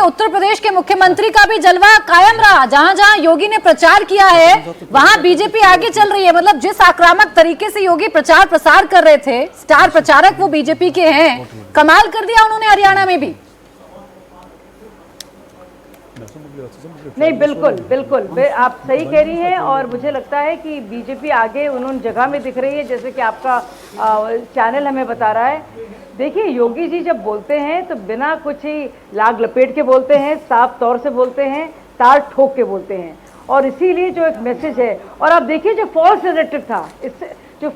उत्तर प्रदेश के मुख्यमंत्री का भी जलवा कायम रहा। जहां जहां योगी ने प्रचार किया है वहां बीजेपी आगे चल रही है। मतलब जिस आक्रामक तरीके से योगी प्रचार प्रसार कर रहे थे, स्टार प्रचारक वो बीजेपी के हैं, कमाल कर दिया उन्होंने हरियाणा में भी। नहीं, बिल्कुल बिल्कुल आप सही कह रही हैं। और मुझे लगता है कि बीजेपी आगे उन जगह में दिख रही है जैसे कि आपका चैनल हमें बता रहा है। देखिए, योगी जी जब बोलते हैं तो बिना कुछ ही लाग लपेट के बोलते हैं, साफ तौर से बोलते हैं, तार ठोक के बोलते हैं। और इसीलिए जो एक मैसेज है, और आप देखिए जो फॉल्स नैरेटिव था, इससे जो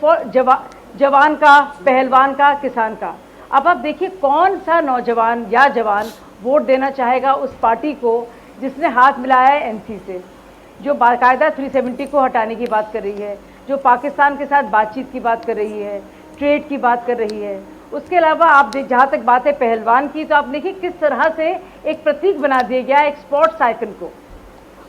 जवान का, पहलवान का, किसान का, अब आप देखिए कौन सा नौजवान या जवान वोट देना चाहेगा उस पार्टी को जिसने हाथ मिलाया है एनसी से, जो बाकायदा 370 को हटाने की बात कर रही है, जो पाकिस्तान के साथ बातचीत की बात कर रही है, ट्रेड की बात कर रही है। उसके अलावा आप जहाँ तक बात है पहलवान की, तो आप देखिए किस तरह से एक प्रतीक बना दिया गया एक स्पोर्ट्स आइकन को,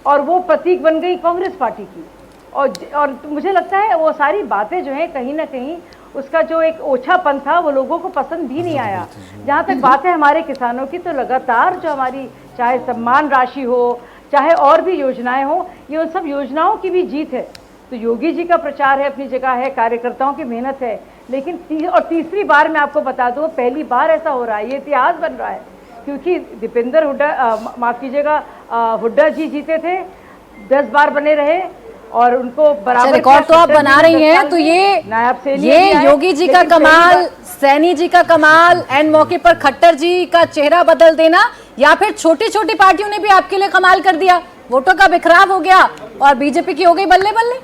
और वो प्रतीक बन गई कांग्रेस पार्टी की। और मुझे लगता है वो सारी बातें जो हैं कहीं ना कहीं उसका जो एक ओछापन था वो लोगों को पसंद भी नहीं आया। जहाँ तक बात है हमारे किसानों की, तो लगातार जो हमारी चाहे सम्मान राशि हो, चाहे और भी योजनाएं हो, ये उन सब योजनाओं की भी जीत है। तो योगी जी का प्रचार है, अपनी जगह है, कार्यकर्ताओं की मेहनत है, लेकिन तीसरी बार मैं आपको बता दूं, पहली बार ऐसा हो रहा है, ये इतिहास बन रहा है, क्योंकि दीपेंद्र हुड्डा, माफ कीजिएगा, हुड्डा जी जीते थे, 10 बार बने रहे और उनको बराबर रिकॉर्ड तो आप बना रही हैं। तो ये योगी जी का कमाल, सैनी जी का कमाल, एंड मौके पर खट्टर जी का चेहरा बदल देना, या फिर छोटी छोटी पार्टियों ने भी आपके लिए कमाल कर दिया, वोटों का बिखराव हो गया और बीजेपी की हो गई बल्ले बल्ले।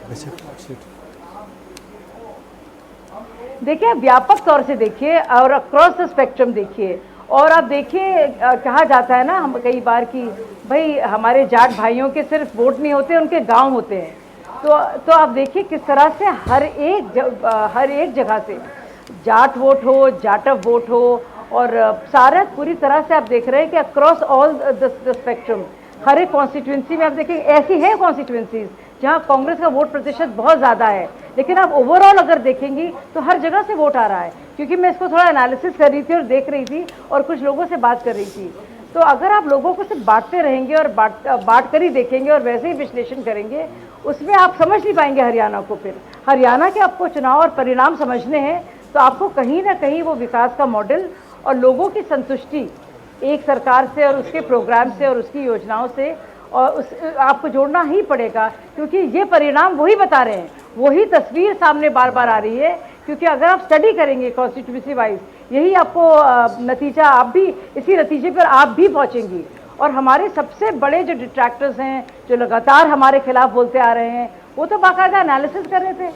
देखिए, व्यापक तौर से देखिए और अक्रॉस द स्पेक्ट्रम देखिए। और आप देखिए, कहा जाता है ना हम कई बार कि भाई हमारे जाट भाइयों के सिर्फ वोट नहीं होते, उनके गांव होते हैं। तो आप देखिए किस तरह से हर एक जगह से जाट वोट हो, जाटव वोट हो, और सारा पूरी तरह से आप देख रहे हैं कि अक्रॉस ऑल द स्पेक्ट्रम हर एक कॉन्स्टिट्यूंसी में आप देखिए ऐसी है कॉन्स्टिट्यूंसीज जहां कांग्रेस का वोट प्रतिशत बहुत ज़्यादा है, लेकिन आप ओवरऑल अगर देखेंगी तो हर जगह से वोट आ रहा है। क्योंकि मैं इसको थोड़ा एनालिसिस कर रही थी और देख रही थी और कुछ लोगों से बात कर रही थी, तो अगर आप लोगों को सिर्फ बांटते रहेंगे और बांट कर ही देखेंगे और वैसे ही विश्लेषण करेंगे, उसमें आप समझ नहीं पाएंगे हरियाणा को। फिर हरियाणा के आपको चुनाव और परिणाम समझने हैं तो आपको कहीं ना कहीं वो विकास का मॉडल और लोगों की संतुष्टि एक सरकार से और उसके प्रोग्राम से और उसकी योजनाओं से और आपको जोड़ना ही पड़ेगा, क्योंकि ये परिणाम वही बता रहे हैं, वही तस्वीर सामने बार बार आ रही है। क्योंकि अगर आप स्टडी करेंगे कॉन्स्टिट्यूंसी वाइज, यही आपको नतीजा, आप भी इसी नतीजे पर आप भी पहुंचेंगी। और हमारे सबसे बड़े जो डिट्रैक्टर्स हैं, जो लगातार हमारे खिलाफ बोलते आ रहे हैं, वो तो बाकायदा एनालिसिस कर रहे थे